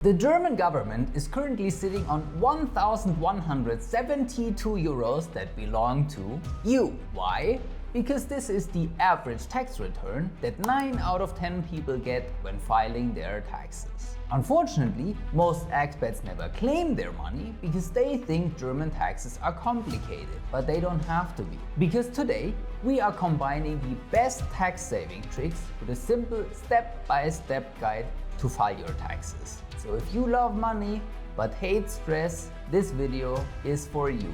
The German government is currently sitting on 1,172 euros that belong to you. Why? Because this is the average tax return that 9 out of 10 people get when filing their taxes. Unfortunately, most expats never claim their money because they think German taxes are complicated, but they don't have to be. Because today, we are combining the best tax saving tricks with a simple step-by-step guide to file your taxes. So if you love money but hate stress, this video is for you.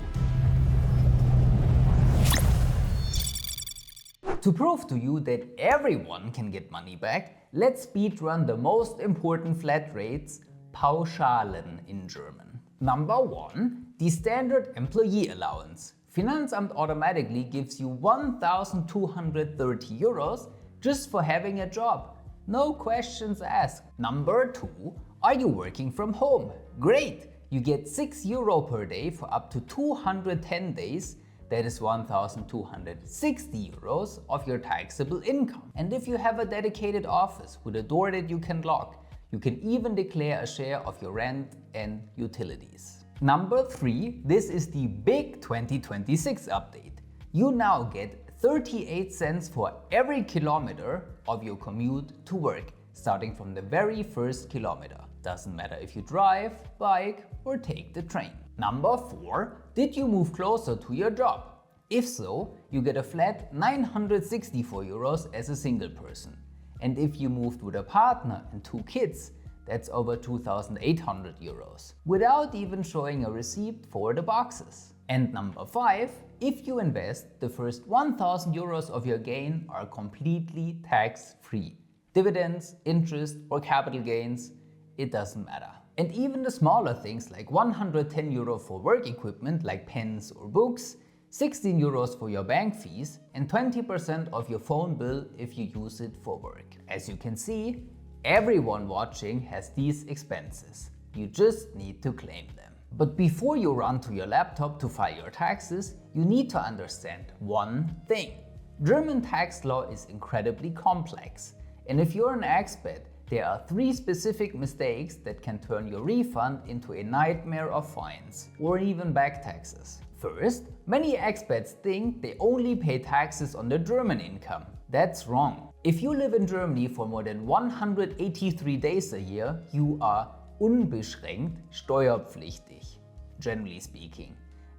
To prove to you that everyone can get money back, let's speedrun the most important flat rates, Pauschalen in German. Number 1, the standard employee allowance. Finanzamt automatically gives you 1,230 euros just for having a job. No questions asked. Number 2, are you working from home? Great! You get 6 euro per day for up to 210 days. That is 1,260 euros of your taxable income. And if you have a dedicated office with a door that you can lock, you can even declare a share of your rent and utilities. Number 3, this is the big 2026 update. You now get 38 cents for every kilometer of your commute to work, starting from the very first kilometer. Doesn't matter if you drive, bike, or take the train. Number 4, did you move closer to your job? If so, you get a flat 964 euros as a single person. And if you moved with a partner and 2 kids, that's over 2,800 euros, without even showing a receipt for the boxes. And number 5, if you invest, the first 1,000 euros of your gain are completely tax-free. Dividends, interest, or capital gains, it doesn't matter. And even the smaller things like 110 euro for work equipment like pens or books, 16 euros for your bank fees, and 20% of your phone bill if you use it for work. As you can see, everyone watching has these expenses. You just need to claim them. But before you run to your laptop to file your taxes, you need to understand one thing. German tax law is incredibly complex. And if you're an expat, there are 3 specific mistakes that can turn your refund into a nightmare of fines or even back taxes. First, many expats think they only pay taxes on their German income. That's wrong. If you live in Germany for more than 183 days a year, you are unbeschränkt steuerpflichtig, generally speaking.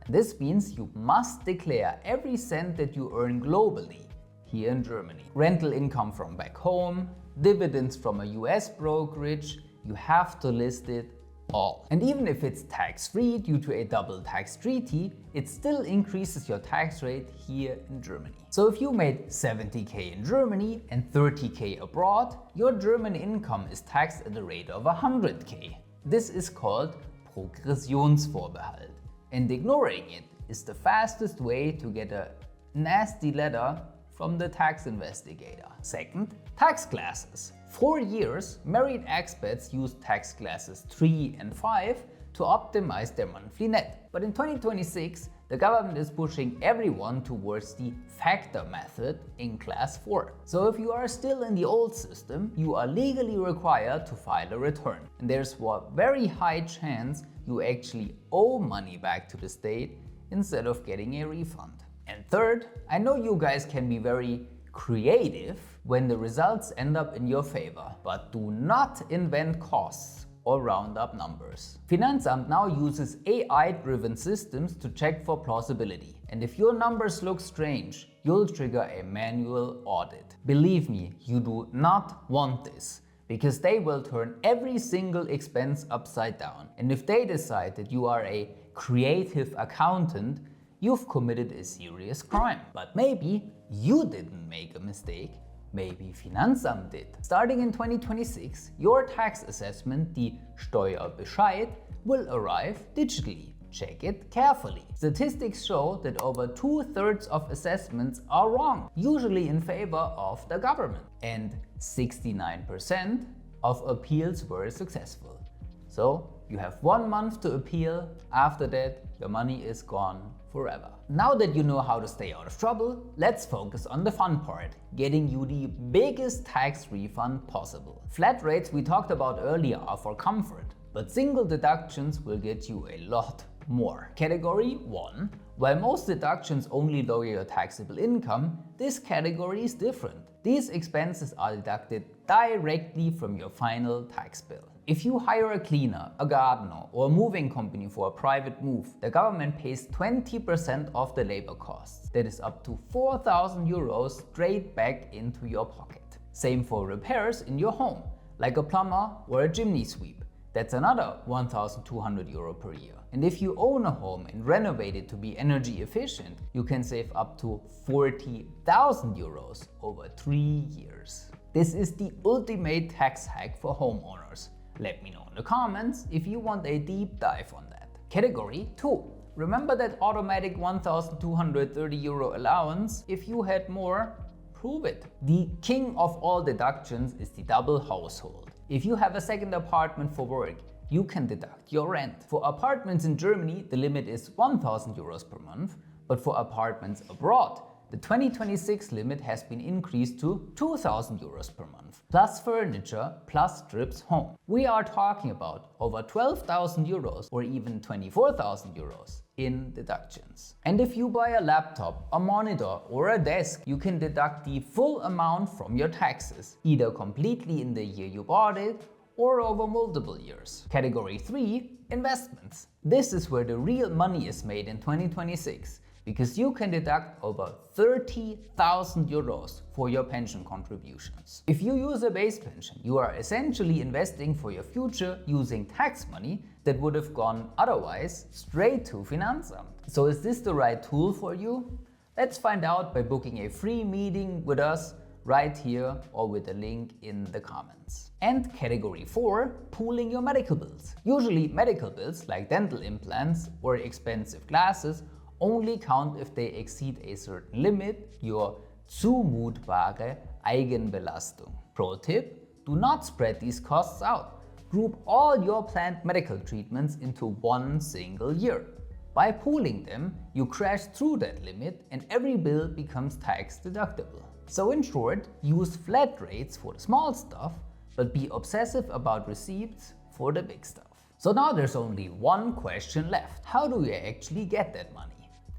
And this means you must declare every cent that you earn globally here in Germany. Rental income from back home, dividends from a US brokerage, you have to list it all. And even if it's tax-free due to a double tax treaty, it still increases your tax rate here in Germany. So if you made 70k in Germany and 30k abroad, your German income is taxed at a rate of 100k. This is called Progressionsvorbehalt. And ignoring it is the fastest way to get a nasty letter from the tax investigator. Second, tax classes. For years, married expats used tax classes 3 and 5 to optimize their monthly net. But in 2026, the government is pushing everyone towards the factor method in class 4. So if you are still in the old system, you are legally required to file a return. And there's a very high chance you actually owe money back to the state instead of getting a refund. And third, I know you guys can be very creative when the results end up in your favor, but do not invent costs or round up numbers. Finanzamt now uses AI-driven systems to check for plausibility. And if your numbers look strange, you'll trigger a manual audit. Believe me, you do not want this, because they will turn every single expense upside down. And if they decide that you are a creative accountant, you've committed a serious crime. But maybe you didn't make a mistake, maybe Finanzamt did. Starting in 2026, your tax assessment, the Steuerbescheid, will arrive digitally. Check it carefully. Statistics show that over 2/3 of assessments are wrong, usually in favor of the government. And 69% of appeals were successful. So you have 1 month to appeal. After that, your money is gone forever. Now that you know how to stay out of trouble, let's focus on the fun part, getting you the biggest tax refund possible. Flat rates we talked about earlier are for comfort, but single deductions will get you a lot more. Category 1. While most deductions only lower your taxable income, this category is different. These expenses are deducted directly from your final tax bill. If you hire a cleaner, a gardener, or a moving company for a private move, the government pays 20% of the labor costs. That is up to 4,000 euros straight back into your pocket. Same for repairs in your home, like a plumber or a chimney sweep. That's another 1,200 euro per year. And if you own a home and renovate it to be energy efficient, you can save up to 40,000 euros over 3 years. This is the ultimate tax hack for homeowners. Let me know in the comments if you want a deep dive on that. Category 2. Remember that automatic 1,230 euro allowance? If you had more, prove it. The king of all deductions is the double household. If you have a second apartment for work, you can deduct your rent. For apartments in Germany, the limit is 1,000 euros per month, but for apartments abroad, the 2026 limit has been increased to 2,000 euros per month, plus furniture, plus trips home. We are talking about over 12,000 euros or even 24,000 euros in deductions. And if you buy a laptop, a monitor or a desk, you can deduct the full amount from your taxes, either completely in the year you bought it or over multiple years. Category 3. Investments. This is where the real money is made in 2026. Because you can deduct over 30,000 euros for your pension contributions. If you use a base pension, you are essentially investing for your future using tax money that would have gone otherwise straight to Finanzamt. So is this the right tool for you? Let's find out by booking a free meeting with us right here or with a link in the comments. And category 4, pooling your medical bills. Usually medical bills like dental implants or expensive glasses only count if they exceed a certain limit, your zumutbare Eigenbelastung. Pro tip, do not spread these costs out. Group all your planned medical treatments into one single year. By pooling them, you crash through that limit and every bill becomes tax deductible. So in short, use flat rates for the small stuff, but be obsessive about receipts for the big stuff. So now there's only one question left. How do you actually get that money?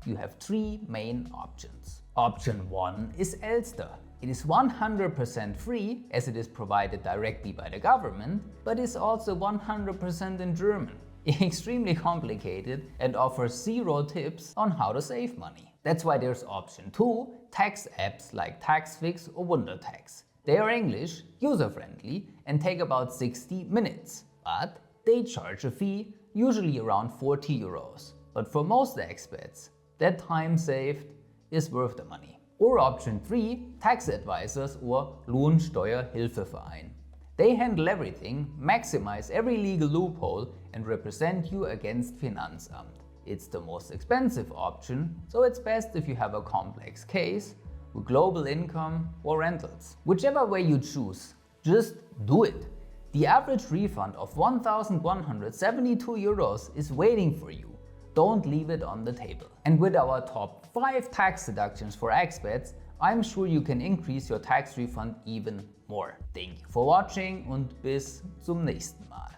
You have 3 main options. Option 1 is Elster. It is 100% free as it is provided directly by the government, but is also 100% in German. Extremely complicated and offers 0 tips on how to save money. That's why there's option 2, tax apps like TaxFix or WunderTax. They are English, user-friendly and take about 60 minutes, but they charge a fee, usually around 40 euros. But for most expats, that time saved is worth the money. Or option 3, tax advisors or Lohnsteuerhilfeverein. They handle everything, maximize every legal loophole and represent you against Finanzamt. It's the most expensive option, so it's best if you have a complex case with global income or rentals. Whichever way you choose, just do it. The average refund of 1,172 euros is waiting for you. Don't leave it on the table. And with our top 5 tax deductions for expats, I'm sure you can increase your tax refund even more. Thank you for watching und bis zum nächsten Mal.